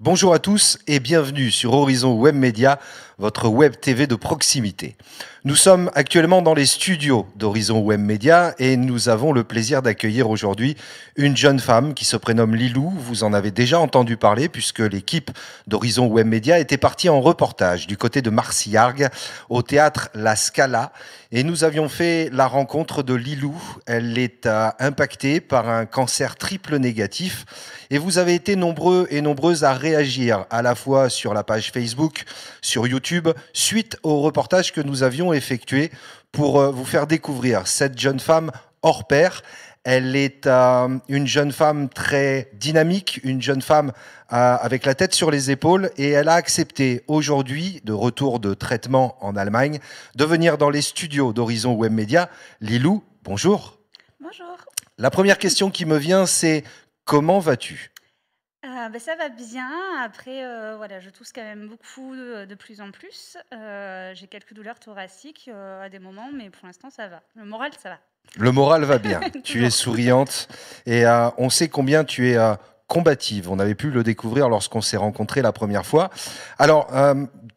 Bonjour à tous et bienvenue sur Horizon Web Média, votre web TV de proximité. Nous sommes actuellement dans les studios d'Horizon Web Média et nous avons le plaisir d'accueillir aujourd'hui une jeune femme qui se prénomme Lilou. Vous en avez déjà entendu parler puisque l'équipe d'Horizon Web Média était partie en reportage du côté de Marcillargues au théâtre La Scala et nous avions fait la rencontre de Lilou. Elle est impactée par un cancer triple négatif et vous avez été nombreux et nombreuses à réagir à la fois sur la page Facebook, sur YouTube, suite au reportage que nous avions effectué pour vous faire découvrir cette jeune femme hors pair. Elle est une jeune femme très dynamique, une jeune femme avec la tête sur les épaules et elle a accepté aujourd'hui, de retour de traitement en Allemagne, de venir dans les studios d'Horizon Web Media. Lilou, bonjour. Bonjour. La première question qui me vient, c'est comment vas-tu ? Ça va bien. Après, voilà, je tousse quand même beaucoup, de plus en plus. J'ai quelques douleurs thoraciques, à des moments, mais pour l'instant, ça va. Le moral, ça va. Le moral va bien, tu es Toujours. souriante et on sait combien tu es combative. On avait pu le découvrir lorsqu'on s'est rencontrés la première fois. Alors,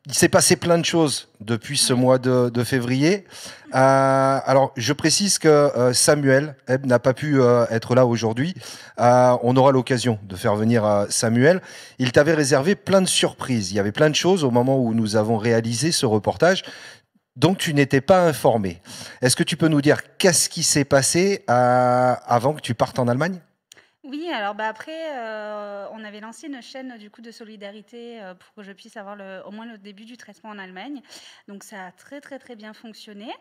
il s'est passé plein de choses depuis ce Oui. mois de février. Alors, je précise que Samuel n'a pas pu être là aujourd'hui. On aura l'occasion de faire venir Samuel. Il t'avait réservé plein de surprises. Il y avait plein de choses au moment où nous avons réalisé ce reportage. Donc tu n'étais pas informé. Est-ce que tu peux nous dire qu'est-ce qui s'est passé avant que tu partes en Allemagne ? Oui, alors, après, on avait lancé une chaîne, du coup, de solidarité, pour que je puisse avoir au moins le début du traitement en Allemagne. Donc ça a très, très, très bien fonctionné.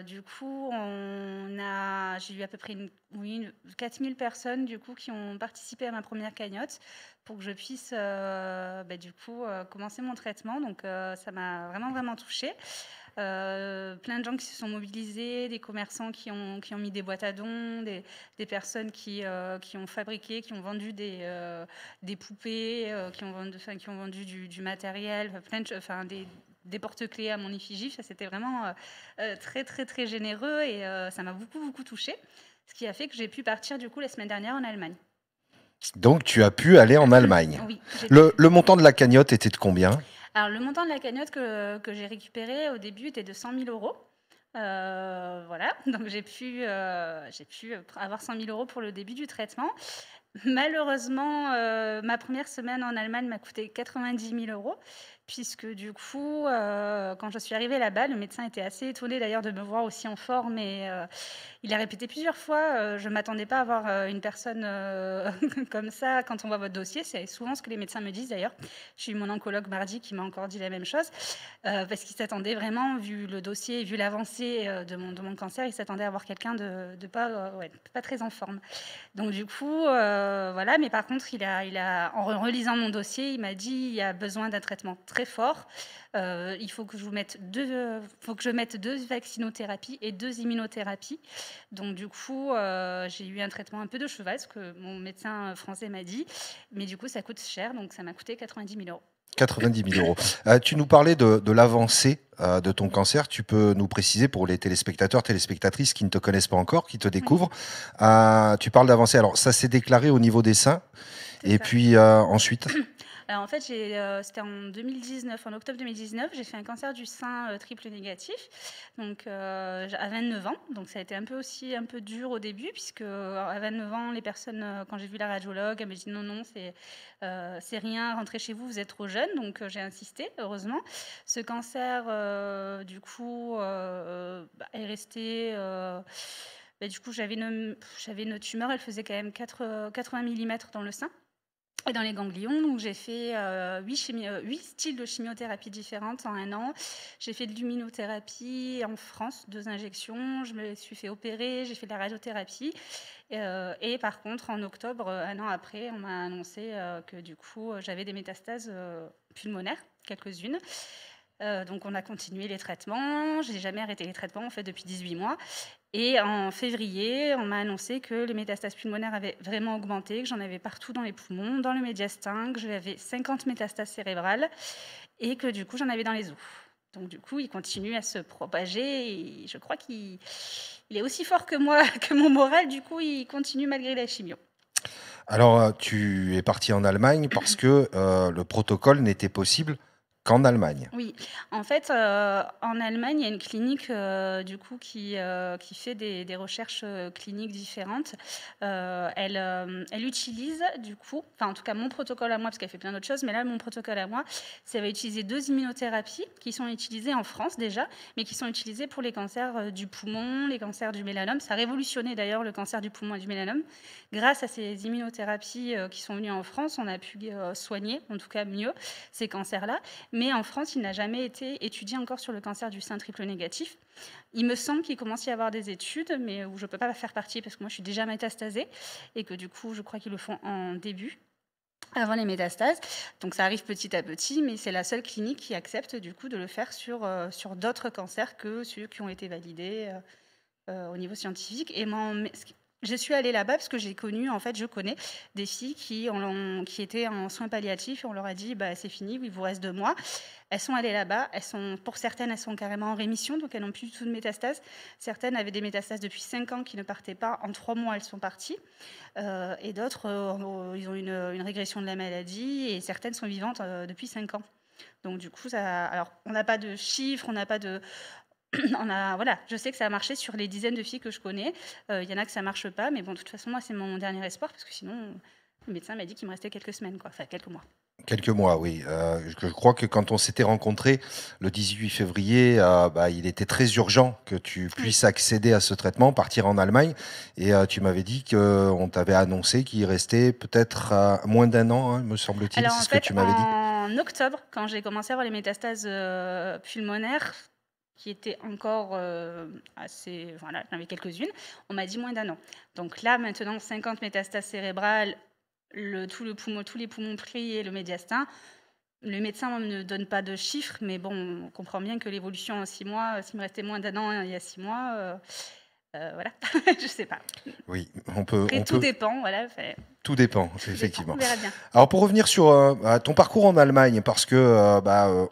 Du coup, j'ai eu à peu près 4 000 personnes, du coup, qui ont participé à ma première cagnotte pour que je puisse, du coup, commencer mon traitement. Donc ça m'a vraiment, vraiment touchée. Plein de gens qui se sont mobilisés, des commerçants qui ont mis des boîtes à dons, des personnes qui ont fabriqué, qui ont vendu des poupées, qui ont vendu du matériel, des porte-clés à mon effigie. Ça, c'était vraiment très, très, très généreux et ça m'a beaucoup, beaucoup touchée. Ce qui a fait que j'ai pu partir, du coup, la semaine dernière en Allemagne. Donc tu as pu aller en Allemagne. Oui, j'ai pu. Le montant de la cagnotte était de combien ? Alors, le montant de la cagnotte que j'ai récupéré au début était de 100 000 euros. Voilà, donc j'ai pu avoir 100 000 euros pour le début du traitement. Malheureusement, ma première semaine en Allemagne m'a coûté 90 000 euros, puisque du coup, quand je suis arrivée là-bas, le médecin était assez étonné d'ailleurs de me voir aussi en forme et il a répété plusieurs fois. Je ne m'attendais pas à avoir une personne comme ça quand on voit votre dossier. C'est souvent ce que les médecins me disent d'ailleurs. J'ai eu mon oncologue mardi qui m'a encore dit la même chose, parce qu'il s'attendait vraiment, vu le dossier, vu l'avancée de mon cancer, il s'attendait à avoir quelqu'un de pas très en forme. Donc du coup, voilà. Mais par contre, en relisant mon dossier, il m'a dit il y a besoin d'un traitement très fort. Il faut que je mette 2 vaccinothérapies et 2 immunothérapies. Donc du coup, j'ai eu un traitement un peu de cheval, ce que mon médecin français m'a dit. Mais du coup, ça coûte cher, donc ça m'a coûté 90 000 euros. 90 000 euros. Tu nous parlais de l'avancée de ton cancer. Tu peux nous préciser pour les téléspectateurs, téléspectatrices qui ne te connaissent pas encore, qui te Oui, découvrent. Tu parles d'avancée. Alors ça s'est déclaré au niveau des seins. c'est Et ça. puis ensuite, Alors en fait, c'était en 2019, en octobre 2019, j'ai fait un cancer du sein triple négatif, donc à 29 ans. Donc ça a été un peu dur au début, puisque à 29 ans, les personnes, quand j'ai vu la radiologue, elle m'a dit non, non, c'est rien, rentrez chez vous, vous êtes trop jeune. Donc j'ai insisté, heureusement. Ce cancer, du coup, est resté. Du coup, j'avais une tumeur, elle faisait quand même 80 millimètres dans le sein et dans les ganglions. Donc j'ai fait 8 styles de chimiothérapie différentes en un an. J'ai fait de l'immunothérapie en France, 2 injections. Je me suis fait opérer, j'ai fait de la radiothérapie. Et par contre, en octobre, un an après, on m'a annoncé que du coup, j'avais des métastases pulmonaires, quelques-unes. Donc on a continué les traitements. Je n'ai jamais arrêté les traitements en fait depuis 18 mois. Et en février, on m'a annoncé que les métastases pulmonaires avaient vraiment augmenté, que j'en avais partout dans les poumons, dans le médiastin, que j'avais 50 métastases cérébrales et que du coup, j'en avais dans les os. Donc du coup, il continue à se propager et je crois qu'il est aussi fort que moi, que mon moral. Du coup, il continue malgré la chimio. Alors, tu es parti en Allemagne parce que le protocole n'était possible qu'en Allemagne. Oui, en fait, en Allemagne, il y a une clinique, du coup, qui fait des recherches, cliniques différentes. Elle utilise, du coup, enfin, en tout cas, mon protocole à moi, parce qu'elle fait plein d'autres choses, mais là, mon protocole à moi, ça va utiliser 2 immunothérapies qui sont utilisées en France déjà, mais qui sont utilisées pour les cancers, du poumon, les cancers du mélanome. Ça a révolutionné d'ailleurs le cancer du poumon et du mélanome. Grâce à ces immunothérapies, qui sont venues en France, on a pu, soigner, en tout cas mieux, ces cancers-là. Mais en France, il n'a jamais été étudié encore sur le cancer du sein triple négatif. Il me semble qu'il commence à y avoir des études, mais où je ne peux pas faire partie parce que moi, je suis déjà métastasée et que du coup, je crois qu'ils le font en début, avant les métastases. Donc ça arrive petit à petit, mais c'est la seule clinique qui accepte du coup de le faire sur d'autres cancers que ceux qui ont été validés au niveau scientifique. Et je suis allée là-bas parce que j'ai connu, en fait, je connais des filles qui étaient en soins palliatifs et on leur a dit, bah, c'est fini, il vous reste 2 mois. Elles sont allées là-bas, pour certaines, elles sont carrément en rémission, donc elles n'ont plus du tout de métastases. Certaines avaient des métastases depuis 5 ans qui ne partaient pas. En 3 mois, elles sont parties. Et d'autres, ils ont une régression de la maladie et certaines sont vivantes depuis 5 ans. Donc du coup, alors on n'a pas de chiffres, on n'a pas de, voilà, je sais que ça a marché sur les dizaines de filles que je connais. Il y en a que ça marche pas, mais bon, de toute façon, moi, c'est mon dernier espoir parce que sinon, le médecin m'a dit qu'il me restait quelques semaines, quoi, enfin quelques mois. Quelques mois, oui. Je crois que quand on s'était rencontrés le 18 février, il était très urgent que tu Oui. puisses accéder à ce traitement, partir en Allemagne. Et tu m'avais dit qu'on t'avait annoncé qu'il restait peut-être moins d'un an, hein, me semble-t-il. Alors C'est en ce que fait, tu m'avais dit. en octobre, quand j'ai commencé à avoir les métastases pulmonaires, qui étaient encore assez, voilà, j'en avais quelques-unes, on m'a dit moins d'un an. Donc là, maintenant, 50 métastases cérébrales, tous les poumons pris et le médiastin. Le médecin ne donne pas de chiffres, mais bon, on comprend bien que l'évolution en 6 mois, s'il me restait moins d'un an il y a 6 mois, voilà, je sais pas. Oui, Après, on tout peut, dépend, voilà, tout dépend, tout dépend, effectivement. on verra bien. Alors pour revenir sur ton parcours en Allemagne, parce que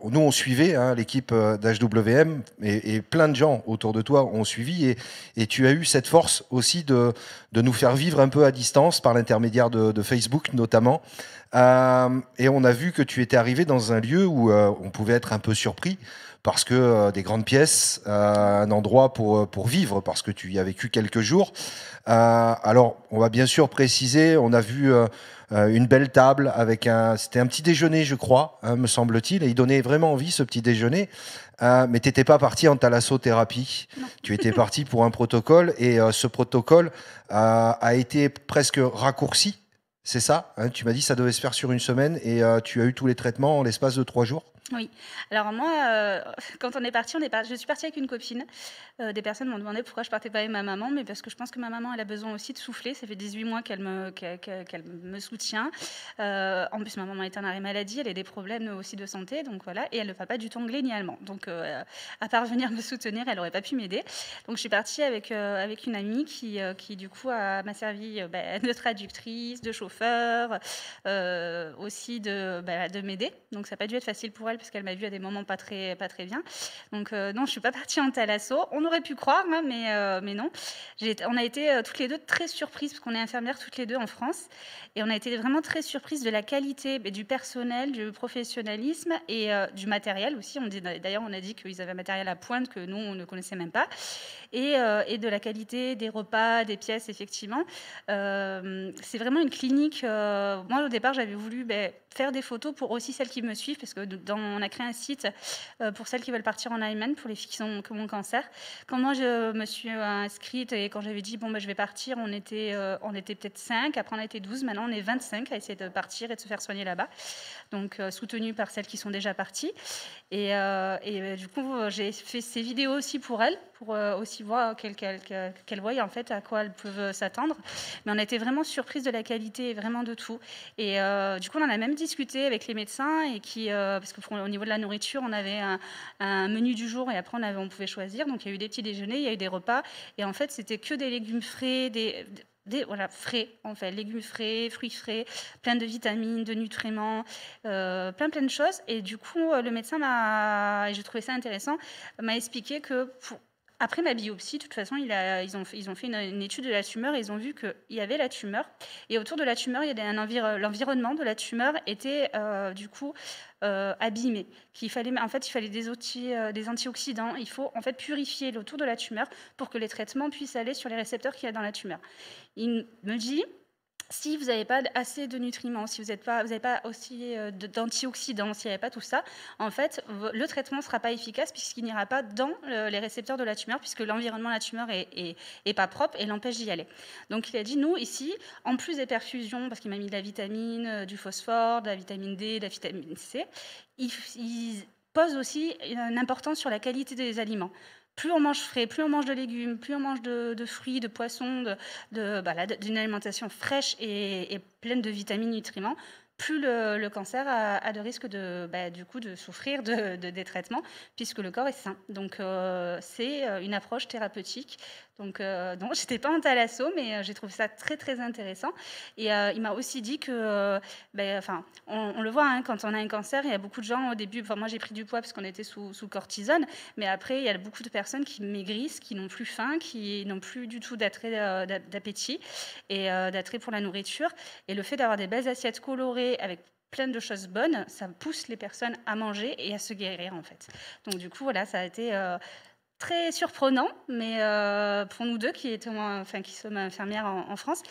nous on suivait hein, l'équipe d'HWM et plein de gens autour de toi ont suivi et tu as eu cette force aussi de nous faire vivre un peu à distance par l'intermédiaire de Facebook notamment. Et on a vu que tu étais arrivé dans un lieu où on pouvait être un peu surpris parce que des grandes pièces, un endroit pour vivre parce que tu y as vécu quelques jours. Alors, on va bien sûr préciser, on a vu une belle table avec c'était un petit déjeuner, je crois, hein, me semble-t-il, et il donnait vraiment envie ce petit déjeuner. Mais t'étais pas parti en thalassothérapie. Non. Tu étais parti pour un protocole et ce protocole a été presque raccourci. C'est ça, hein, tu m'as dit que ça devait se faire sur une semaine et tu as eu tous les traitements en l'espace de 3 jours. Oui. Alors moi, quand on est parti, je suis partie avec une copine. Des personnes m'ont demandé pourquoi je partais pas avec ma maman, mais parce que je pense que ma maman, elle a besoin aussi de souffler. Ça fait 18 mois qu'elle me soutient. En plus, ma maman est en arrêt maladie, elle a des problèmes aussi de santé, donc voilà, et elle ne parle pas du tout anglais ni allemand. Donc, à part venir me soutenir, elle n'aurait pas pu m'aider. Donc, je suis partie avec une amie qui du coup, m'a servi de traductrice, de chauffeur, aussi de m'aider. Donc, ça n'a pas dû être facile pour elle parce qu'elle m'a vue à des moments pas très bien. Donc non, je suis pas partie en thalasso. On aurait pu croire, hein, mais non. On a été toutes les deux très surprises parce qu'on est infirmières toutes les deux en France et on a été vraiment très surprises de la qualité du personnel, du professionnalisme et du matériel aussi. D'ailleurs, on a dit qu'ils avaient un matériel à pointe que nous on ne connaissait même pas et de la qualité des repas, des pièces effectivement. C'est vraiment une clinique. Moi au départ, j'avais voulu faire des photos pour aussi celles qui me suivent parce que on a créé un site pour celles qui veulent partir en Allemagne, pour les filles qui ont le cancer. Quand moi je me suis inscrite et quand j'avais dit je vais partir, on était peut-être 5, après on a été 12, maintenant on est 25 à essayer de partir et de se faire soigner là-bas. Donc soutenue par celles qui sont déjà parties. Et du coup, j'ai fait ces vidéos aussi pour elles, pour aussi voir qu'elles voient en fait à quoi elles peuvent s'attendre. Mais on a été vraiment surprises de la qualité, vraiment de tout. Et du coup, on en a même discuté avec les médecins et parce qu'au niveau de la nourriture, on avait un menu du jour et après on pouvait choisir. Donc il y a eu des petits déjeuners, il y a eu des repas. Et en fait, c'était que des légumes frais, voilà, frais, en fait, légumes frais, fruits frais, plein de vitamines, de nutriments, plein de choses. Et du coup, le médecin et je trouvais ça intéressant, m'a expliqué que après ma biopsie, de toute façon, ils ont fait une étude de la tumeur et ils ont vu qu'il y avait la tumeur. Et autour de la tumeur, il y avait l'environnement de la tumeur était du coup abîmé. En fait, il fallait des antioxydants. Il faut en fait purifier l'autour de la tumeur pour que les traitements puissent aller sur les récepteurs qu'il y a dans la tumeur. Il me dit, si vous n'avez pas assez de nutriments, si vous n'avez pas aussi d'antioxydants, s'il n'y avait pas tout ça, en fait, le traitement ne sera pas efficace puisqu'il n'ira pas dans les récepteurs de la tumeur, puisque l'environnement de la tumeur est pas propre et l'empêche d'y aller. Donc il a dit, nous, ici, en plus des perfusions, parce qu'il m'a mis de la vitamine, du phosphore, de la vitamine D, de la vitamine C, il pose aussi une importance sur la qualité des aliments. Plus on mange frais, plus on mange de légumes, plus on mange de fruits, de poissons, d'une alimentation fraîche et pleine de vitamines, nutriments, plus le cancer a de risques du coup, de souffrir des traitements, puisque le corps est sain. Donc, c'est une approche thérapeutique. Donc, non, je n'étais pas en thalasso, mais j'ai trouvé ça très, très intéressant. Et il m'a aussi dit que, on le voit, hein, quand on a un cancer, il y a beaucoup de gens au début, moi j'ai pris du poids parce qu'on était sous cortisone, mais après, il y a beaucoup de personnes qui maigrissent, qui n'ont plus faim, qui n'ont plus du tout d'appétit et d'attrait pour la nourriture. Et le fait d'avoir des belles assiettes colorées avec plein de choses bonnes, ça pousse les personnes à manger et à se guérir en fait. Donc du coup, voilà, ça a été très surprenant, mais pour nous deux qui sommes infirmières en France.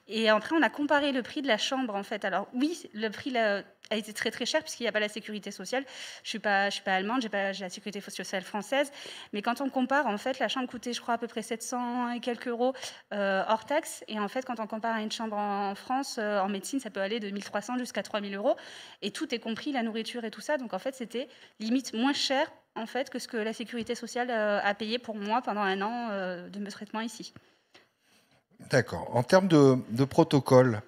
Et après, on a comparé le prix de la chambre en fait. Alors oui, le prix a été très très cher puisqu'il n'y a pas la sécurité sociale. Je suis pas allemande, j'ai la sécurité sociale française. Mais quand on compare, en fait, la chambre coûtait, je crois, à peu près 700 et quelques euros hors taxe. Et en fait, quand on compare à une chambre en France, en médecine, ça peut aller de 1300 jusqu'à 3000 euros. Et tout est compris, la nourriture et tout ça. Donc en fait, c'était limite moins cher en fait que ce que la sécurité sociale a payé pour moi pendant 1 an de mes traitements ici. D'accord. En termes de protocole,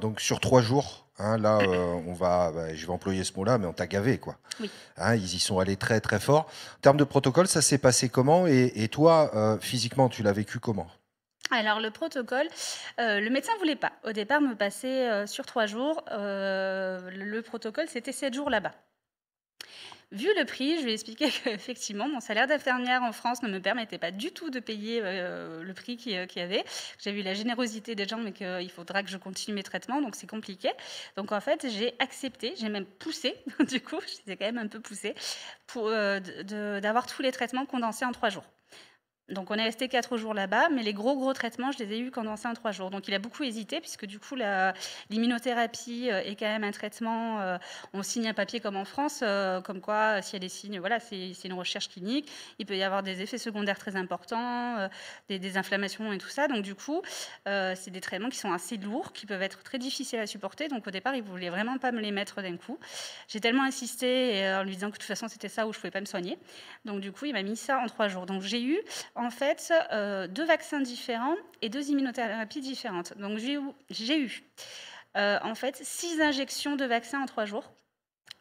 donc sur 3 jours, hein, là, je vais employer ce mot-là, mais on t'a gavé, quoi. Oui. Hein, ils y sont allés très, très fort. En termes de protocole, ça s'est passé comment? Et toi, physiquement, tu l'as vécu comment? Alors le protocole, le médecin ne voulait pas. Au départ, me passer sur 3 jours. Le protocole, c'était 7 jours là-bas. Vu le prix, je lui ai expliqué qu'effectivement, mon salaire d'infirmière en France ne me permettait pas du tout de payer le prix qu'il y avait. J'ai vu la générosité des gens, mais qu'il faudra que je continue mes traitements, donc c'est compliqué. Donc en fait, j'ai accepté, j'ai même poussé, du coup, j'étais quand même un peu poussée, pour d'avoir tous les traitements condensés en 3 jours. Donc on est resté 4 jours là-bas, mais les gros traitements, je les ai eus condensés en 3 jours. Donc il a beaucoup hésité, puisque du coup, l'immunothérapie est quand même un traitement, on signe un papier comme en France, comme quoi, s'il y a des signes, voilà, c'est une recherche clinique, il peut y avoir des effets secondaires très importants, des inflammations et tout ça. Donc du coup, c'est des traitements qui sont assez lourds, qui peuvent être très difficiles à supporter. Donc au départ, il ne voulait vraiment pas me les mettre d'un coup. J'ai tellement insisté en lui disant que de toute façon, c'était ça où je ne pouvais pas me soigner. Donc du coup, il m'a mis ça en 3 jours. Donc j'ai eu en fait 2 vaccins différents et 2 immunothérapies différentes. Donc j'ai eu en fait 6 injections de vaccins en 3 jours.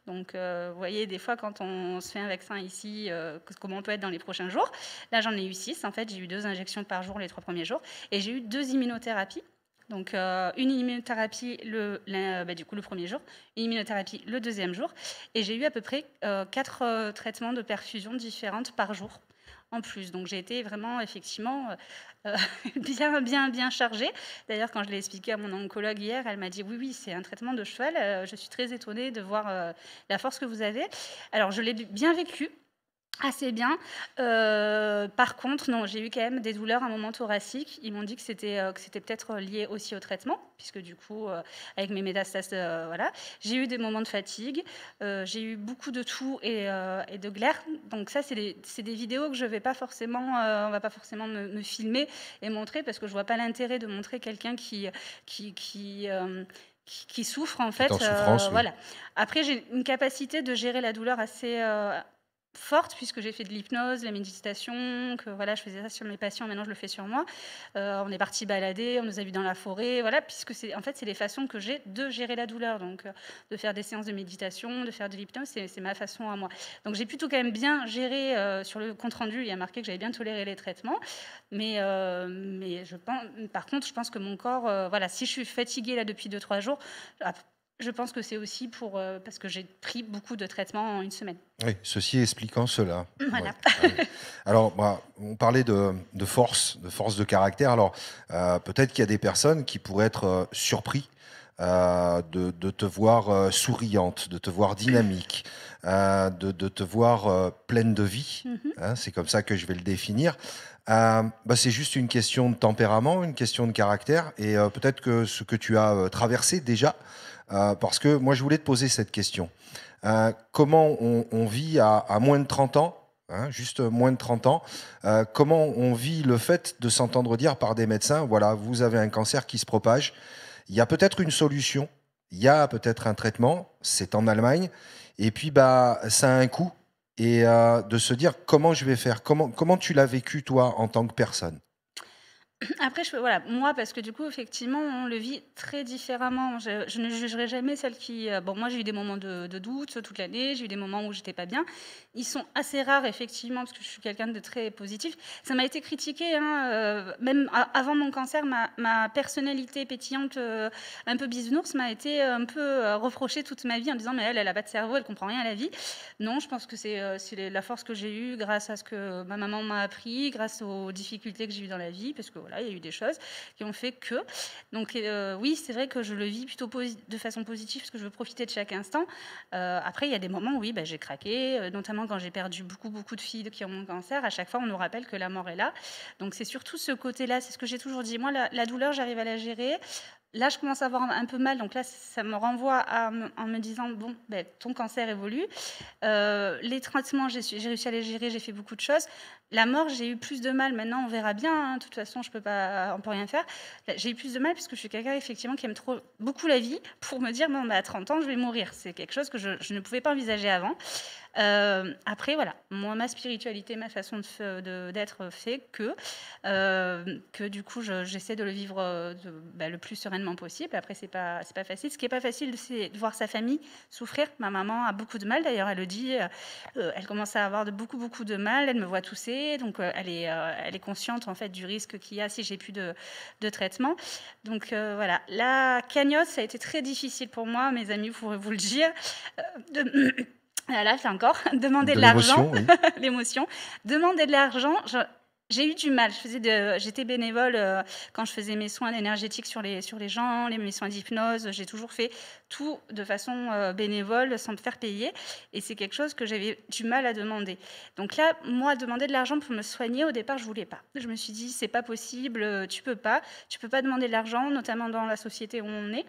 Donc vous voyez, des fois quand on se fait un vaccin ici, comment on peut être dans les prochains jours. Là j'en ai eu 6. En fait, j'ai eu 2 injections par jour les 3 premiers jours. Et j'ai eu 2 immunothérapies. Donc une immunothérapie du coup, le premier jour, une immunothérapie le deuxième jour. Et j'ai eu à peu près 4 traitements de perfusion différentes par jour en plus. Donc j'ai été vraiment effectivement bien chargée. D'ailleurs, quand je l'ai expliqué à mon oncologue hier, elle m'a dit oui, c'est un traitement de cheval. Je suis très étonnée de voir la force que vous avez. Alors je l'ai bien vécu. Assez bien. Par contre, non, j'ai eu quand même des douleurs à un moment thoracique. Ils m'ont dit que c'était peut-être lié aussi au traitement, puisque du coup, avec mes métastases, voilà. J'ai eu des moments de fatigue, j'ai eu beaucoup de toux et de glaire. Donc ça, c'est des vidéos que je vais pas forcément, on va pas forcément me filmer et montrer, parce que je vois pas l'intérêt de montrer quelqu'un qui souffre en fait. En souffrance, oui. Voilà. Après, j'ai une capacité de gérer la douleur assez forte, puisque j'ai fait de l'hypnose, la méditation, que voilà, je faisais ça sur mes patients, maintenant je le fais sur moi. On est parti balader, on nous a vus dans la forêt, voilà, puisque c'est les façons que j'ai de gérer la douleur, donc de faire des séances de méditation, de faire de l'hypnose, c'est ma façon à moi. Donc j'ai plutôt quand même bien géré sur le compte rendu, il y a marqué que j'avais bien toléré les traitements, mais par contre, je pense que mon corps, voilà, si je suis fatiguée là depuis 2-3 jours, Je pense que c'est aussi parce que j'ai pris beaucoup de traitements en une semaine. Oui, ceci expliquant cela. Voilà. Ouais. Alors, on parlait de force, de caractère. Alors, peut-être qu'il y a des personnes qui pourraient être surpris de te voir souriante, de te voir dynamique, de te voir pleine de vie. Mhm. Hein, c'est comme ça que je vais le définir. C'est juste une question de tempérament, une question de caractère, et peut-être que ce que tu as traversé déjà, parce que moi je voulais te poser cette question. Comment on vit à moins de 30 ans, hein, juste moins de 30 ans, comment on vit le fait de s'entendre dire par des médecins, voilà, vous avez un cancer qui se propage, il y a peut-être une solution, il y a peut-être un traitement, c'est en Allemagne, et puis ça a un coût, et de se dire comment je vais faire, comment tu l'as vécu toi en tant que personne. Après, voilà, moi, parce que du coup, effectivement, on le vit très différemment. Je ne jugerai jamais celle qui. Bon, moi, j'ai eu des moments de doute toute l'année, j'ai eu des moments où j'étais pas bien. Ils sont assez rares, effectivement, parce que je suis quelqu'un de très positif. Ça m'a été critiqué, hein, même avant mon cancer, ma personnalité pétillante, un peu bisounours, m'a été un peu reprochée toute ma vie en disant, mais elle a pas de cerveau, elle comprend rien à la vie. Non, je pense que c'est la force que j'ai eue grâce à ce que ma maman m'a appris, grâce aux difficultés que j'ai eues dans la vie, parce que voilà, il y a eu des choses qui ont fait que. Donc oui, c'est vrai que je le vis plutôt de façon positive, parce que je veux profiter de chaque instant. Après, il y a des moments où oui, j'ai craqué, notamment quand j'ai perdu beaucoup de filles qui ont mon cancer. À chaque fois, on nous rappelle que la mort est là. Donc c'est surtout ce côté-là, c'est ce que j'ai toujours dit. Moi, la douleur, j'arrive à la gérer. Là, je commence à avoir un peu mal, donc là, ça me renvoie en me disant, bon, ton cancer évolue. Les traitements, j'ai réussi à les gérer, j'ai fait beaucoup de choses. La mort, j'ai eu plus de mal. Maintenant, on verra bien. Hein. De toute façon, on peut rien faire. J'ai eu plus de mal parce que je suis quelqu'un, effectivement, qui aime beaucoup la vie pour me dire, bon, à 30 ans, je vais mourir. C'est quelque chose que je ne pouvais pas envisager avant. Après, voilà, moi, ma spiritualité, ma façon d'être fait que du coup, j'essaie de le vivre le plus sereinement possible. Après, c'est pas facile. Ce qui est pas facile, c'est de voir sa famille souffrir. Ma maman a beaucoup de mal, d'ailleurs, elle le dit. Elle commence à avoir beaucoup de mal. Elle me voit tousser, donc elle est consciente en fait du risque qu'il y a si j'ai plus de traitement. Donc voilà, la cagnotte, ça a été très difficile pour moi. Mes amis pourraient vous le dire. Là, c'est encore demander de l'argent, l'émotion, oui. l'émotion. Demander de l'argent, j'ai eu du mal. J'étais bénévole quand je faisais mes soins énergétiques sur les gens, mes soins d'hypnose. J'ai toujours fait tout de façon bénévole, sans me faire payer. Et c'est quelque chose que j'avais du mal à demander. Donc là, moi, demander de l'argent pour me soigner, au départ, je voulais pas. Je me suis dit, c'est pas possible, tu peux pas demander de l'argent, notamment dans la société où on est.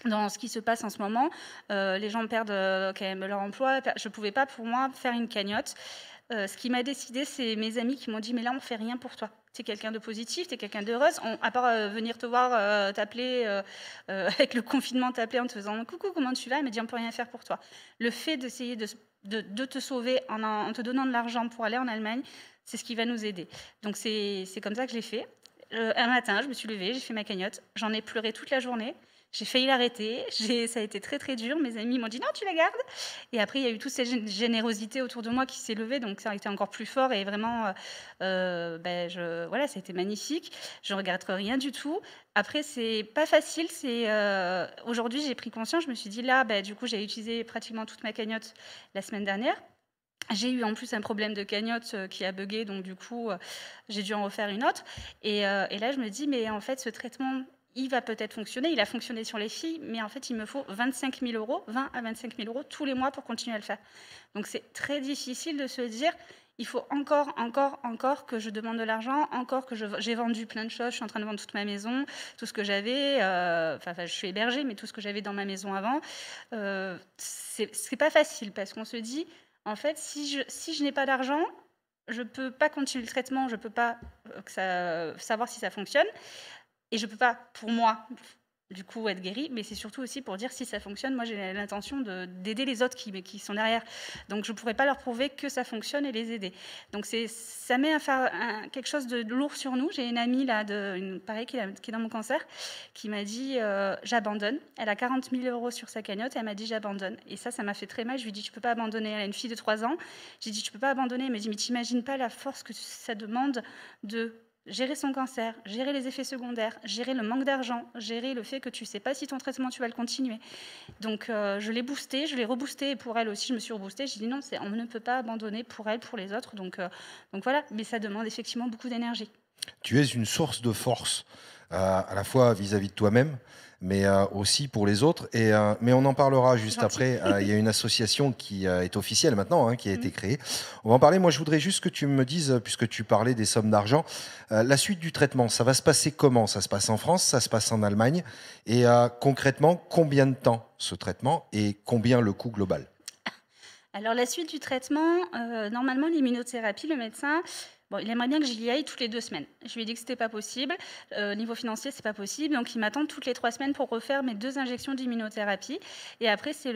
Dans ce qui se passe en ce moment, les gens perdent quand même leur emploi. Je ne pouvais pas, pour moi, faire une cagnotte. Ce qui m'a décidé, c'est mes amis qui m'ont dit, mais là, on ne fait rien pour toi. Tu es quelqu'un de positif, tu es quelqu'un d'heureuse. À part venir te voir, t'appeler, avec le confinement, t'appeler en te faisant « Coucou, comment tu vas ?» Elle m'a dit « On ne peut rien faire pour toi. » Le fait d'essayer de te sauver en te donnant de l'argent pour aller en Allemagne, c'est ce qui va nous aider. Donc, c'est comme ça que je l'ai fait. Un matin, je me suis levée, j'ai fait ma cagnotte. J'en ai pleuré toute la journée. J'ai failli l'arrêter, ça a été très dur. Mes amis m'ont dit non, tu la gardes. Et après, il y a eu toute cette générosité autour de moi qui s'est levée, donc ça a été encore plus fort. Et vraiment, voilà, ça a été magnifique. Je ne regrette rien du tout. Après, c'est pas facile. Aujourd'hui, j'ai pris conscience. Je me suis dit là, du coup, j'ai utilisé pratiquement toute ma cagnotte la semaine dernière. J'ai eu en plus un problème de cagnotte qui a bugué, donc du coup, j'ai dû en refaire une autre. Et là, je me dis, mais en fait, ce traitement, il va peut-être fonctionner. Il a fonctionné sur les filles, mais en fait, il me faut 25 000 euros, 20 à 25 000 euros tous les mois pour continuer à le faire. Donc, c'est très difficile de se dire, il faut encore que je demande de l'argent, encore que j'ai vendu plein de choses. Je suis en train de vendre toute ma maison, tout ce que j'avais. Je suis hébergée, mais tout ce que j'avais dans ma maison avant. C'est pas facile parce qu'on se dit, en fait, si je n'ai pas d'argent, je ne peux pas continuer le traitement, je ne peux pas savoir si ça fonctionne. Et je ne peux pas, pour moi, du coup, être guérie, mais c'est surtout aussi pour dire si ça fonctionne. Moi, j'ai l'intention d'aider les autres qui sont derrière. Donc, je ne pourrais pas leur prouver que ça fonctionne et les aider. Donc, ça met quelque chose de lourd sur nous. J'ai une amie, là, pareil, qui est dans mon cancer, qui m'a dit j'abandonne. Elle a 40 000 euros sur sa cagnotte et elle m'a dit j'abandonne. Et ça m'a fait très mal. Je lui ai dit tu ne peux pas abandonner. Elle a une fille de 3 ans. J'ai dit tu ne peux pas abandonner. Elle m'a dit mais tu n'imagines pas la force que ça demande de gérer son cancer, gérer les effets secondaires, gérer le manque d'argent, gérer le fait que tu ne sais pas si ton traitement, tu vas le continuer. Donc, je l'ai boosté, je l'ai reboosté et pour elle aussi, je me suis reboostée. J'ai dit non, on ne peut pas abandonner pour elle, pour les autres. Donc voilà, mais ça demande effectivement beaucoup d'énergie. Tu es une source de force, à la fois vis-à-vis de toi-même, mais aussi pour les autres. Mais on en parlera C'est juste gentil. après. Il y a une association qui est officielle maintenant, hein, qui a été Mmh. créée. On va en parler. Moi, je voudrais juste que tu me dises, puisque tu parlais des sommes d'argent, la suite du traitement, ça va se passer comment? Ça se passe en France, ça se passe en Allemagne. Et concrètement, combien de temps ce traitement et combien le coût global? Alors la suite du traitement, normalement l'immunothérapie, le médecin, bon, il aimerait bien que j'y aille toutes les 2 semaines. Je lui ai dit que c'était pas possible, niveau financier, c'est pas possible, donc il m'attend toutes les 3 semaines pour refaire mes 2 injections d'immunothérapie et après c'est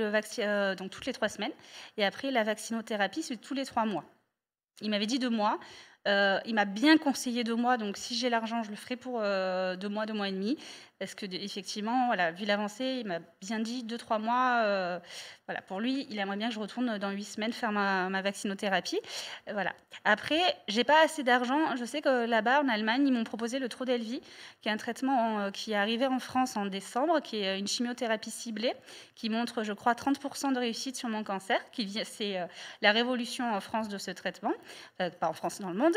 donc toutes les 3 semaines et après la vaccinothérapie, c'est tous les 3 mois. Il m'avait dit 2 mois, il m'a bien conseillé 2 mois, donc si j'ai l'argent, je le ferai pour, 2 mois et demi. Parce que effectivement, voilà, vu l'avancée, il m'a bien dit 2-3 mois, voilà, pour lui, il aimerait bien que je retourne dans 8 semaines faire ma vaccinothérapie, voilà. Après, j'ai pas assez d'argent. Je sais que là-bas, en Allemagne, ils m'ont proposé le Trodelvy, qui est un traitement qui est arrivé en France en décembre, qui est une chimiothérapie ciblée, qui montre, je crois, 30 de réussite sur mon cancer, c'est, la révolution en France de ce traitement, pas en France, dans le monde,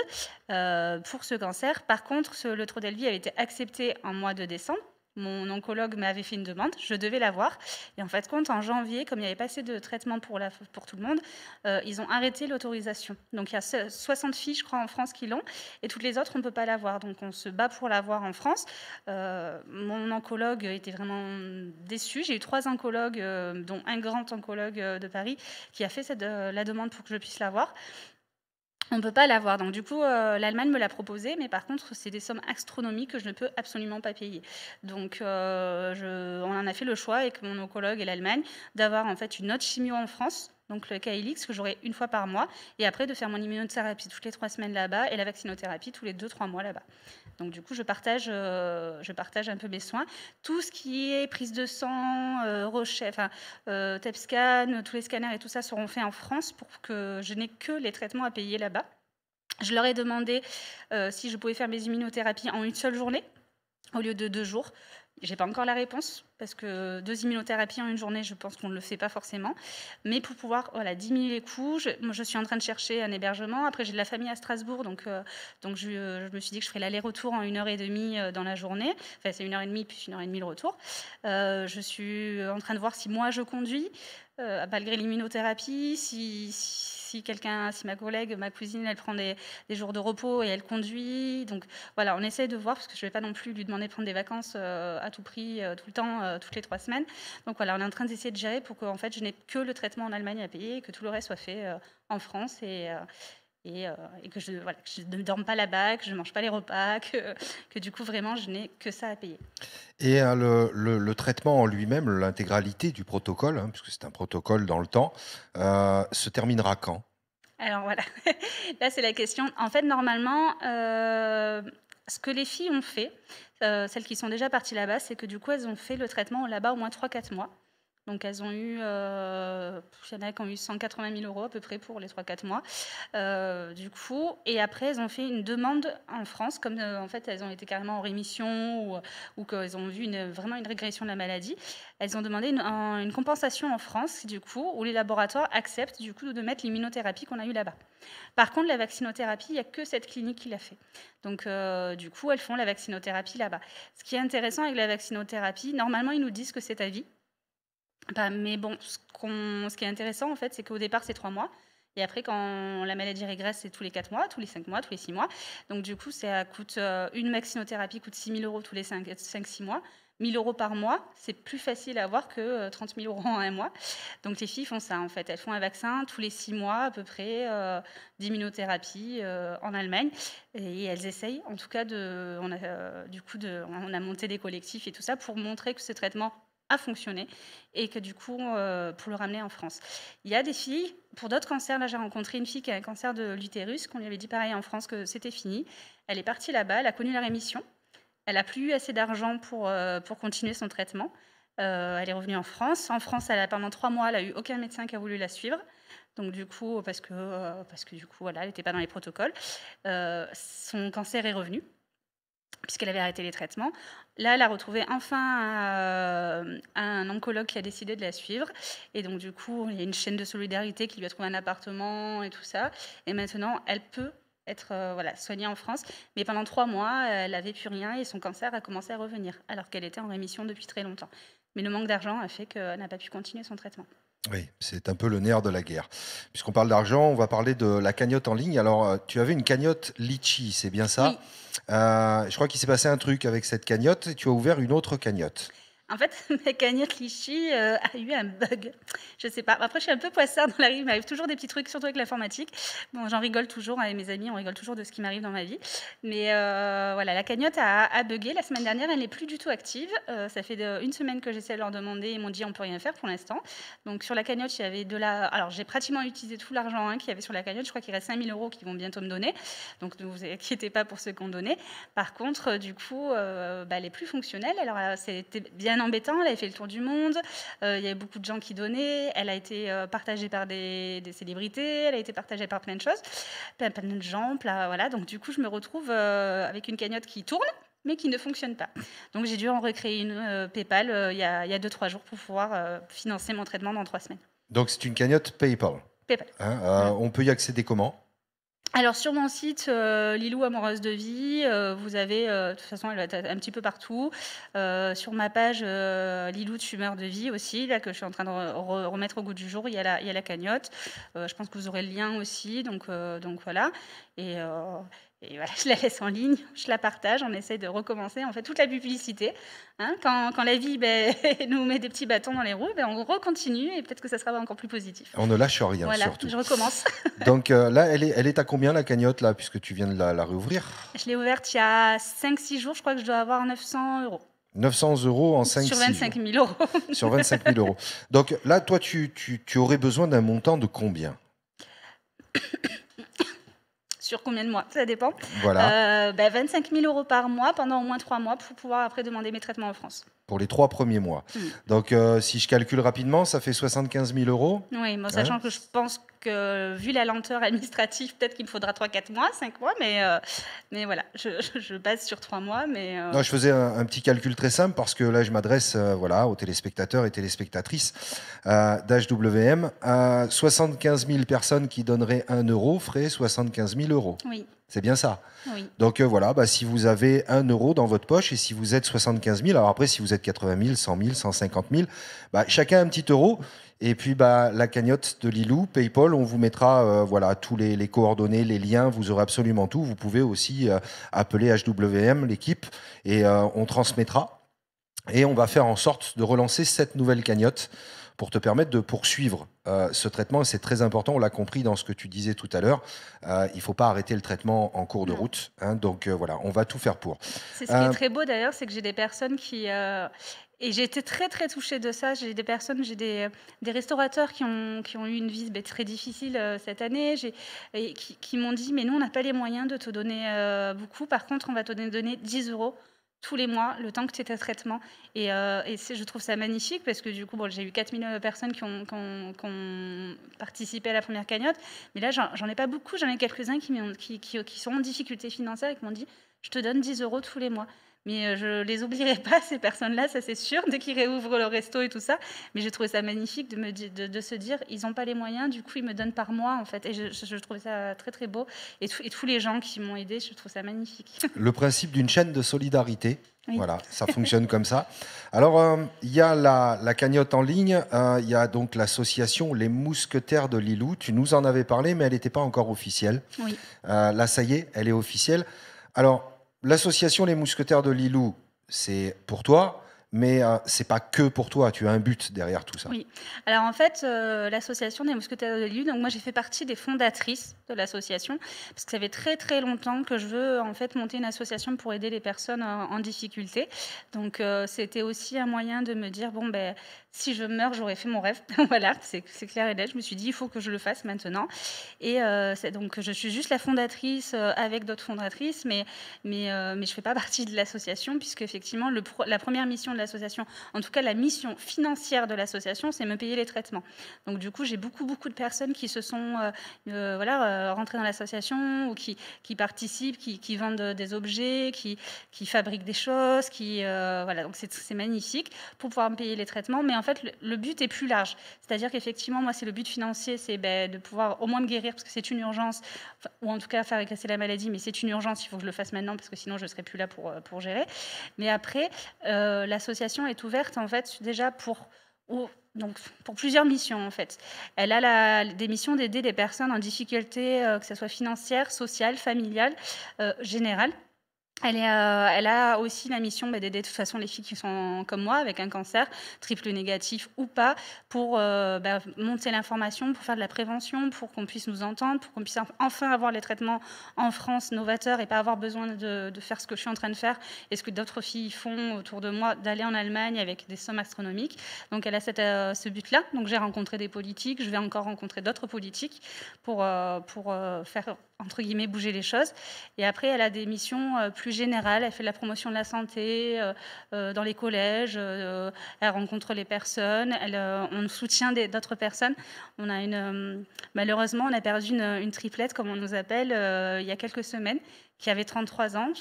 pour ce cancer. Par contre, le Trodelvy avait été accepté en mois de décembre. Mon oncologue m'avait fait une demande, je devais l'avoir. Et en fait, compte, en janvier, comme il n'y avait pas assez de traitement pour tout le monde, ils ont arrêté l'autorisation. Donc il y a 60 filles, je crois, en France qui l'ont, et toutes les autres, on ne peut pas l'avoir. Donc on se bat pour l'avoir en France. Mon oncologue était vraiment déçu. J'ai eu 3 oncologues, dont un grand oncologue de Paris, qui a fait la demande pour que je puisse l'avoir. On ne peut pas l'avoir. Donc du coup, l'Allemagne me l'a proposé, mais par contre, c'est des sommes astronomiques que je ne peux absolument pas payer. Donc on en a fait le choix avec mon oncologue et l'Allemagne d'avoir en fait une autre chimio en France, donc le KLX, que j'aurai une fois par mois, et après de faire mon immunothérapie toutes les 3 semaines là-bas et la vaccinothérapie tous les 2-3 mois là-bas. Donc du coup, je partage un peu mes soins. Tout ce qui est prise de sang, TEP scan, tous les scanners et tout ça seront faits en France pour que je n'ai que les traitements à payer là-bas. Je leur ai demandé si je pouvais faire mes immunothérapies en une seule journée au lieu de 2 jours. J'ai pas encore la réponse parce que 2 immunothérapies en une journée, je pense qu'on ne le fait pas forcément. Mais pour pouvoir diminuer les coûts, moi, je suis en train de chercher un hébergement. Après, j'ai de la famille à Strasbourg, donc je me suis dit que je ferais l'aller-retour en 1h30 dans la journée. Enfin, c'est 1h30 puis 1h30 le retour. Je suis en train de voir si moi je conduis, malgré l'immunothérapie, si ma collègue, ma cousine, elle prend des jours de repos et elle conduit. Donc voilà, on essaye de voir parce que je ne vais pas non plus lui demander de prendre des vacances à tout prix, tout le temps, toutes les 3 semaines. Donc voilà, on est en train d'essayer de gérer pour que en fait, je n'ai que le traitement en Allemagne à payer et que tout le reste soit fait en France et que je ne dorme pas là-bas, que je ne mange pas les repas, que du coup, vraiment, je n'ai que ça à payer. Et le traitement en lui-même, l'intégralité du protocole, hein, puisque c'est un protocole dans le temps, se terminera quand? Alors voilà, là c'est la question. En fait, normalement, ce que les filles ont fait, celles qui sont déjà parties là-bas, c'est que du coup, elles ont fait le traitement là-bas au moins 3-4 mois. Donc elles ont eu, il y en a qui ont eu 180 000 € à peu près pour les 3-4 mois, du coup. Et après, elles ont fait une demande en France, comme en fait elles ont été carrément en rémission ou qu'elles ont vu vraiment une régression de la maladie. Elles ont demandé une compensation en France, du coup, où les laboratoires acceptent du coup de mettre l'immunothérapie qu'on a eue là-bas. Par contre, la vaccinothérapie, il n'y a que cette clinique qui l'a fait. Donc, du coup, elles font la vaccinothérapie là-bas. Ce qui est intéressant avec la vaccinothérapie, normalement, ils nous disent que c'est à vie. Mais bon, ce qui est intéressant, en fait, c'est qu'au départ, c'est 3 mois. Et après, quand la maladie régresse, c'est tous les 4 mois, tous les 5 mois, tous les 6 mois. Donc, du coup, une vaccinothérapie coûte 6 000 € tous les 5-6 mois. 1 000 € par mois, c'est plus facile à avoir que 30 000 € en un mois. Donc, les filles font ça, en fait. Elles font un vaccin tous les 6 mois, à peu près, d'immunothérapie en Allemagne. Et elles essayent, en tout cas, on a monté des collectifs et tout ça pour montrer que ce traitement a fonctionné et que du coup, pour le ramener en France. Il y a des filles, pour d'autres cancers, là j'ai rencontré une fille qui a un cancer de l'utérus, qu'on lui avait dit pareil en France que c'était fini. Elle est partie là-bas, elle a connu la rémission. Elle n'a plus eu assez d'argent pour continuer son traitement. Elle est revenue en France. En France, pendant 3 mois, elle n'a eu aucun médecin qui a voulu la suivre. Donc du coup, parce que du coup, voilà, elle n'était pas dans les protocoles. Son cancer est revenu. puisqu'elle avait arrêté les traitements. Là, elle a retrouvé enfin un oncologue qui a décidé de la suivre. Et donc, du coup, il y a une chaîne de solidarité qui lui a trouvé un appartement et tout ça. Et maintenant, elle peut être soignée en France. Mais pendant 3 mois, elle n'avait plus rien et son cancer a commencé à revenir, alors qu'elle était en rémission depuis très longtemps. Mais le manque d'argent a fait qu'elle n'a pas pu continuer son traitement. Oui, c'est un peu le nerf de la guerre. Puisqu'on parle d'argent, on va parler de la cagnotte en ligne. Alors, tu avais une cagnotte Litchi, c'est bien ça? Oui. Je crois qu'il s'est passé un truc avec cette cagnotte et tu as ouvert une autre cagnotte. En fait, ma cagnotte Litchi a eu un bug. Je sais pas. Après, je suis un peu poissard dans la vie. Il m'arrive toujours des petits trucs, surtout avec l'informatique. Bon, j'en rigole toujours avec mes amis. On rigole toujours de ce qui m'arrive dans ma vie. Mais voilà, la cagnotte a bugué. La semaine dernière, elle n'est plus du tout active. Ça fait une semaine que j'essaie de leur demander. Ils m'ont dit on peut rien faire pour l'instant. Donc sur la cagnotte, il y avait Alors, j'ai pratiquement utilisé tout l'argent qu'il y avait sur la cagnotte. Je crois qu'il reste 5 000 € qui vont bientôt me donner. Donc ne vous inquiétez pas pour ceux qui ont donné. Par contre, du coup, elle est plus fonctionnelle. Alors, c'était bien embêtant, elle avait fait le tour du monde, il y avait beaucoup de gens qui donnaient, elle a été partagée par des célébrités, elle a été partagée par plein de choses, plein de gens, voilà. Donc du coup, je me retrouve avec une cagnotte qui tourne, mais qui ne fonctionne pas. Donc j'ai dû en recréer une PayPal il y a 2-3 jours pour pouvoir financer mon traitement dans 3 semaines. Donc, c'est une cagnotte PayPal. PayPal. On peut y accéder comment? Alors sur mon site Lilou Amoureuse de Vie, vous avez, de toute façon elle va être un petit peu partout. Sur ma page Lilou Tumeur de Vie aussi, là que je suis en train de remettre au goût du jour, il y a la cagnotte. Je pense que vous aurez le lien aussi, donc voilà. Et voilà, je la laisse en ligne, je la partage, on essaye de recommencer, on fait toute la publicité. Hein. Quand la vie nous met des petits bâtons dans les roues, on recontinue et peut-être que ça sera encore plus positif. On ne lâche rien, Voilà, surtout. je recommence. Donc là, elle est à combien la cagnotte, là, puisque tu viens de la réouvrir? Je l'ai ouverte il y a 5-6 jours, je crois que je dois avoir 900 €. 900 € en 5 Sur 6 25 jours. 000 €. Sur 25 000 €. Donc là, toi, tu aurais besoin d'un montant de combien? Sur combien de mois? Ça dépend. Voilà, 25 000 € par mois pendant au moins 3 mois pour pouvoir après demander mes traitements en France. pour les 3 premiers mois. Donc si je calcule rapidement, ça fait 75 000 €. Oui, moi, sachant que je pense que vu la lenteur administrative, peut-être qu'il me faudra 3-4 mois, 5 mois, mais voilà, je base sur 3 mois. Non, je faisais un petit calcul très simple parce que là, je m'adresse aux téléspectateurs et téléspectatrices d'HWM. 75 000 personnes qui donneraient 1 € feraient 75 000 €. Oui. C'est bien ça. Oui. Donc si vous avez 1 € dans votre poche et si vous êtes 75 000, alors après, si vous êtes 80 000, 100 000, 150 000, chacun un petit euro. Et puis la cagnotte de Lilou, PayPal, on vous mettra tous les coordonnées, les liens, vous aurez absolument tout. Vous pouvez aussi appeler HWM, l'équipe, et on transmettra. Et on va faire en sorte de relancer cette nouvelle cagnotte pour te permettre de poursuivre ce traitement. C'est très important, on l'a compris dans ce que tu disais tout à l'heure. Il ne faut pas arrêter le traitement en cours de route. Donc voilà, on va tout faire pour. C'est ce qui est très beau d'ailleurs, c'est que j'ai des personnes qui... Et j'ai été très très touchée de ça. J'ai des personnes, j'ai des restaurateurs qui ont eu une vie très difficile cette année, et qui m'ont dit mais nous on n'a pas les moyens de te donner beaucoup. Par contre, on va te donner 10 € tous les mois, le temps que tu aies tes traitements. Et je trouve ça magnifique parce que du coup, j'ai eu 4 000 personnes qui ont participé à la première cagnotte. Mais là, j'en ai pas beaucoup. J'en ai quelques-uns qui sont en difficulté financière et qui m'ont dit je te donne 10 € tous les mois. Mais je les oublierai pas, ces personnes-là, ça c'est sûr, dès qu'ils réouvrent le resto et tout ça. Mais j'ai trouvé ça magnifique de se dire, ils n'ont pas les moyens, du coup ils me donnent par mois en fait. Et je trouvais ça très très beau. Et tous les gens qui m'ont aidé, je trouve ça magnifique. Le principe d'une chaîne de solidarité. Oui. Voilà, ça fonctionne comme ça. Alors, il y a la cagnotte en ligne, il y a donc l'association Les Mousquetaires de Lilou. Tu nous en avais parlé, mais elle n'était pas encore officielle. Oui. Là, ça y est, elle est officielle. Alors, l'association Les Mousquetaires de Lilou, c'est pour toi, mais c'est pas que pour toi. Tu as un but derrière tout ça. Oui. Alors en fait, l'association des Mousquetaires de Lilou, donc moi j'ai fait partie des fondatrices de l'association parce que ça fait très très longtemps que je veux en fait monter une association pour aider les personnes en difficulté. Donc c'était aussi un moyen de me dire si je meurs, j'aurais fait mon rêve. Voilà, c'est clair et net. Je me suis dit il faut que je le fasse maintenant. Et donc je suis juste la fondatrice avec d'autres fondatrices, mais je fais pas partie de l'association puisque effectivement la première mission de l'association, en tout cas la mission financière de l'association, c'est me payer les traitements. Donc du coup, j'ai beaucoup de personnes qui se sont rentrées dans l'association ou qui participent, qui vendent des objets, qui fabriquent des choses, donc c'est magnifique pour pouvoir me payer les traitements. Mais en fait, le but est plus large. C'est-à-dire qu'effectivement, moi, c'est le but financier, c'est de pouvoir au moins me guérir parce que c'est une urgence, ou en tout cas faire régresser la maladie, mais c'est une urgence, il faut que je le fasse maintenant parce que sinon je ne serai plus là pour gérer. Mais après, l'association est ouverte en fait déjà pour plusieurs missions en fait. Elle a des missions d'aider des personnes en difficulté, que ce soit financière, sociale, familiale, générale. Elle a aussi la mission d'aider de toute façon les filles qui sont comme moi, avec un cancer, triple négatif ou pas, pour monter l'information, pour faire de la prévention, pour qu'on puisse nous entendre, pour qu'on puisse enfin avoir les traitements en France novateurs et pas avoir besoin de faire ce que je suis en train de faire et ce que d'autres filles font autour de moi, d'aller en Allemagne avec des sommes astronomiques. Donc elle a ce but-là. Donc j'ai rencontré des politiques, je vais encore rencontrer d'autres politiques pour faire, entre guillemets, bouger les choses. Et après, elle a des missions plus générale, elle fait de la promotion de la santé dans les collèges, elle rencontre les personnes, on soutient d'autres personnes. Malheureusement, on a perdu une triplette, comme on nous appelle, il y a quelques semaines, qui avait 33 ans,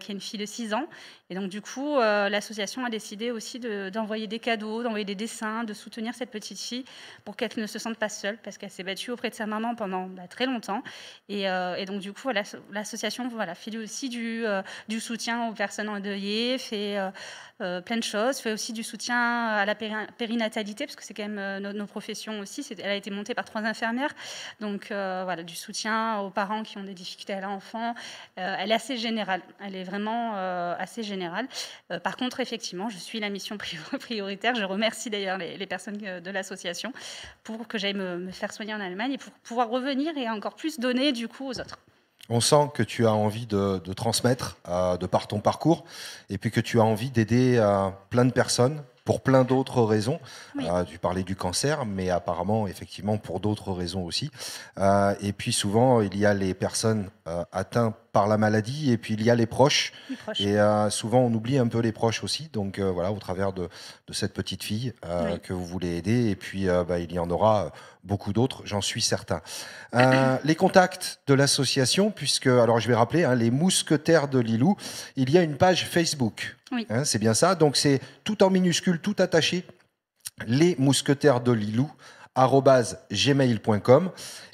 qui est une fille de 6 ans. Et donc, du coup, l'association a décidé aussi d'envoyer des cadeaux, d'envoyer des dessins, de soutenir cette petite fille pour qu'elle ne se sente pas seule, parce qu'elle s'est battue auprès de sa maman pendant très longtemps. Et donc, du coup, l'association fait aussi du soutien aux personnes endeuillées, fait plein de choses, fait aussi du soutien à la périnatalité, parce que c'est quand même nos professions aussi. Elle a été montée par 3 infirmières. Donc, du soutien aux parents qui ont des difficultés à l'enfant. Elle est assez générale. Elle est vraiment assez générale. Par contre, effectivement, je suis la mission prioritaire. Je remercie d'ailleurs les personnes de l'association pour que j'aille me faire soigner en Allemagne et pour pouvoir revenir et encore plus donner du coup aux autres. On sent que tu as envie de transmettre de par ton parcours et puis que tu as envie d'aider plein de personnes pour plein d'autres raisons. Oui. Tu parlais du cancer, mais apparemment, effectivement, pour d'autres raisons aussi. Et puis souvent, il y a les personnes atteintes par la maladie et puis il y a les proches. Et souvent, on oublie un peu les proches aussi. Donc voilà, au travers de cette petite fille Oui. que vous voulez aider. Et puis, il y en aura beaucoup d'autres, j'en suis certain. Les contacts de l'association, puisque, alors je vais rappeler, les Mousquetaires de Lilou, il y a une page Facebook. Oui. C'est bien ça. Donc c'est tout en minuscule, tout attaché. Les Mousquetaires de Lilou @gmail.com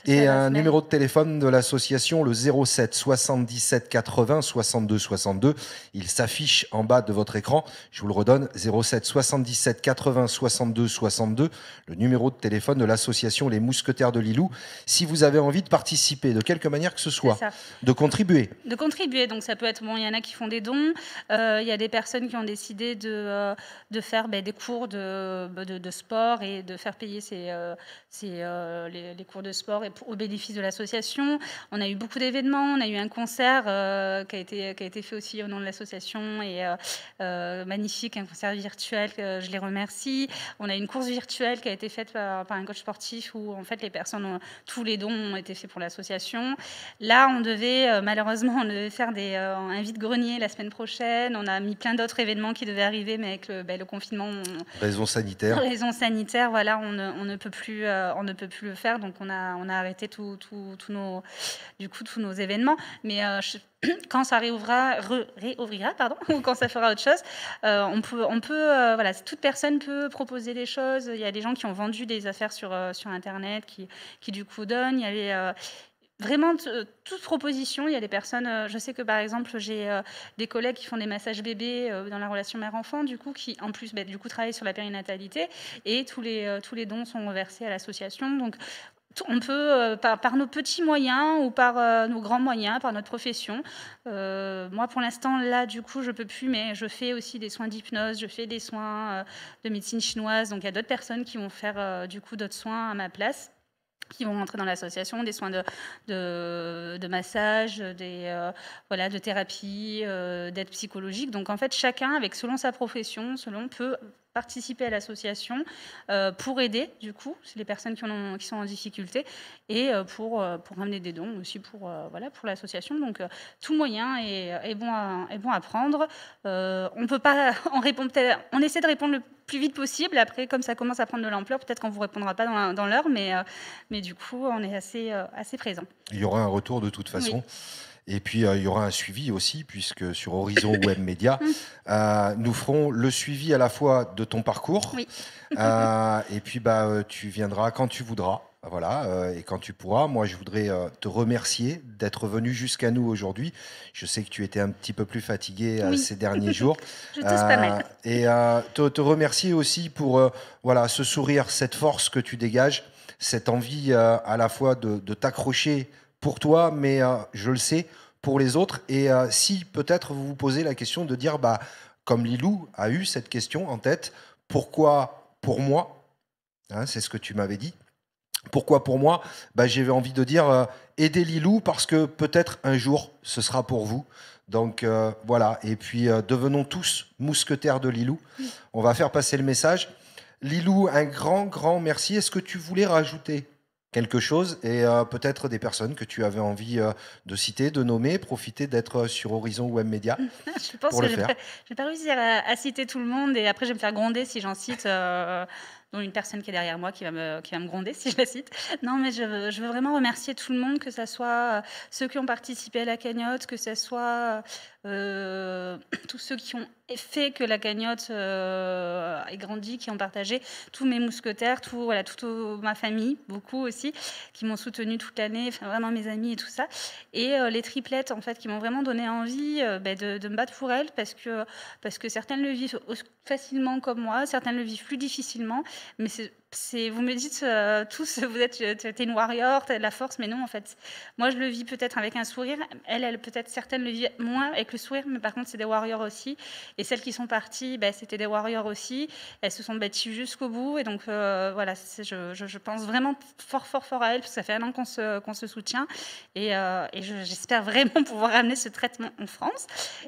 et un numéro de téléphone de l'association, le 07 77 80 62 62. Il s'affiche en bas de votre écran. Je vous le redonne, 07 77 80 62 62, le numéro de téléphone de l'association Les Mousquetaires de Lilou. Si vous avez envie de participer, de quelque manière que ce soit, de contribuer. De contribuer, donc ça peut être, il y en a qui font des dons, il y a des personnes qui ont décidé de faire des cours de sport et de faire payer les cours de sport et au bénéfice de l'association. On a eu beaucoup d'événements, on a eu un concert qui a été fait aussi au nom de l'association et magnifique, un concert virtuel, que je les remercie. On a une course virtuelle qui a été faite par un coach sportif où en fait les personnes, tous les dons ont été faits pour l'association. Là, on devait malheureusement faire un vide-grenier la semaine prochaine. On a mis plein d'autres événements qui devaient arriver, mais avec le confinement, raison sanitaire, voilà, on ne peut plus le faire, donc on a arrêté tous nos événements. Mais quand ça réouvrira, ou quand ça fera autre chose, toute personne peut proposer des choses. Il y a des gens qui ont vendu des affaires sur Internet, qui du coup donnent. Il y a vraiment toute proposition. Il y a des personnes, je sais que par exemple j'ai des collègues qui font des massages bébés dans la relation mère-enfant, du coup qui en plus travaillent sur la périnatalité, et tous les dons sont versés à l'association. Donc on peut, par nos petits moyens ou par nos grands moyens, par notre profession. Moi, pour l'instant, là, du coup, je peux plus, mais je fais aussi des soins d'hypnose, je fais des soins de médecine chinoise. Donc, il y a d'autres personnes qui vont faire, du coup, d'autres soins à ma place, qui vont rentrer dans l'association, des soins de massage, de thérapie, d'aide psychologique. Donc en fait, chacun, selon sa profession, peut participer à l'association pour aider, du coup, les personnes qui sont en difficulté et pour ramener des dons aussi voilà, pour l'association. Donc, tout moyen est bon à prendre. On peut pas en répondre, on essaie de répondre le plus vite possible. Après, comme ça commence à prendre de l'ampleur, peut-être qu'on ne vous répondra pas dans l'heure, mais du coup, on est assez présent. Il y aura un retour de toute façon. Oui. Et puis, il y aura un suivi aussi, puisque sur Horizon Web Média, nous ferons le suivi à la fois de ton parcours. Oui. Et puis, tu viendras quand tu voudras. Voilà, et quand tu pourras. Moi, je voudrais te remercier d'être venu jusqu'à nous aujourd'hui. Je sais que tu étais un petit peu plus fatigué Oui. ces derniers jours. Je tousse pas mal. Et te remercier aussi pour voilà, ce sourire, cette force que tu dégages, cette envie à la fois de t'accrocher pour toi, mais je le sais, pour les autres. Et si peut-être vous vous posez la question de dire, comme Lilou a eu cette question en tête, pourquoi pour moi, hein, c'est ce que tu m'avais dit, pourquoi pour moi, j'ai envie de dire, aidez Lilou parce que peut-être un jour, ce sera pour vous. Donc voilà, et puis devenons tous mousquetaires de Lilou. On va faire passer le message. Lilou, un grand merci. Est-ce que tu voulais rajouter quelque chose et peut-être des personnes que tu avais envie de citer, de nommer, profiter d'être sur Horizon Web Média Je pense pour que le faire. je vais pas réussir à citer tout le monde et après je vais me faire gronder si j'en cite, dont une personne qui est derrière moi qui va me gronder si je la cite. Non, mais je veux vraiment remercier tout le monde, que ça soit ceux qui ont participé à la cagnotte, que ça soit tous ceux qui ont fait que la cagnotte ait grandi, qui ont partagé, tous mes mousquetaires, toute ma famille, beaucoup aussi, qui m'ont soutenue toute l'année, enfin, vraiment mes amis et tout ça. Et les triplettes, en fait, qui m'ont vraiment donné envie de me battre pour elles, parce que certaines le vivent facilement comme moi, certaines le vivent plus difficilement, mais vous me dites tous, t'es une warrior, t'as de la force, mais non, en fait, moi je le vis peut-être avec un sourire, elles peut-être certaines le vivent moins avec le sourire, mais par contre c'est des warriors aussi, et celles qui sont parties, c'était des warriors aussi, elles se sont battues jusqu'au bout, et donc voilà, je pense vraiment fort à elles, parce que ça fait un an qu'on se soutient, et j'espère vraiment pouvoir ramener ce traitement en France.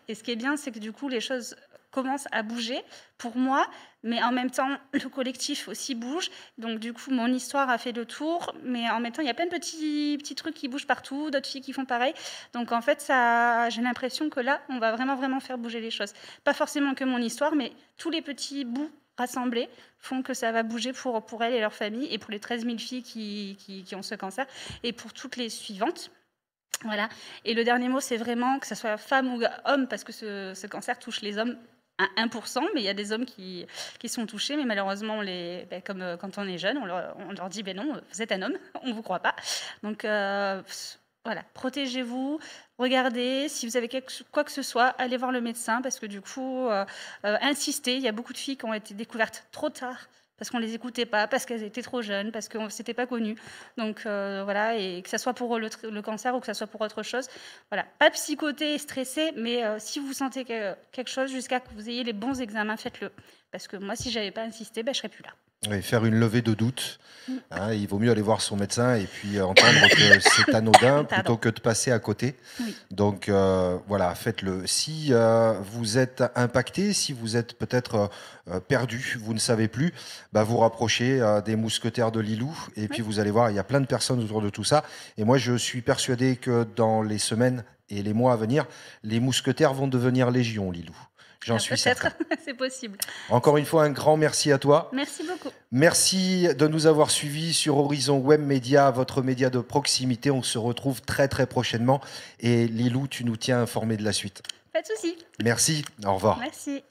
Et ce qui est bien, c'est que du coup les choses commence à bouger pour moi, mais en même temps, le collectif aussi bouge. Donc, du coup, mon histoire a fait le tour, mais en même temps, il y a plein de petits trucs qui bougent partout, d'autres filles qui font pareil. Donc, en fait, j'ai l'impression que là, on va vraiment faire bouger les choses. Pas forcément que mon histoire, mais tous les petits bouts rassemblés font que ça va bouger pour elles et leur famille, et pour les 13 000 filles qui ont ce cancer, et pour toutes les suivantes. Voilà. Et le dernier mot, c'est vraiment que ce soit femme ou homme, parce que ce cancer touche les hommes à 1%, mais il y a des hommes qui sont touchés, mais malheureusement, comme quand on est jeune, on leur dit non, vous êtes un homme, on ne vous croit pas. Donc voilà, protégez-vous, regardez, si vous avez quoi que ce soit, allez voir le médecin, parce que du coup, insistez, il y a beaucoup de filles qui ont été découvertes trop tard, parce qu'on ne les écoutait pas, parce qu'elles étaient trop jeunes, parce que c'était pas connu. Donc voilà, et que ça soit pour le cancer ou que ça soit pour autre chose. Voilà, pas psychoté et stressé, mais si vous sentez quelque chose, jusqu'à que vous ayez les bons examens, faites-le. Parce que moi, si j'avais pas insisté, je serais plus là. Oui, faire une levée de doute. Hein, il vaut mieux aller voir son médecin et puis entendre que c'est anodin plutôt que de passer à côté. Oui. Donc voilà, faites-le. Si vous êtes impacté, si vous êtes peut-être perdu, vous ne savez plus, vous rapprochez des mousquetaires de Lilou et puis vous allez voir, il y a plein de personnes autour de tout ça. Et moi, je suis persuadé que dans les semaines et les mois à venir, les mousquetaires vont devenir légion, Lilou. J'en suis certain. C'est possible. Encore une fois, un grand merci à toi. Merci beaucoup. Merci de nous avoir suivis sur Horizon Web Média, votre média de proximité. On se retrouve très prochainement. Et Lilou, tu nous tiens informés de la suite. Pas de souci. Merci. Au revoir. Merci.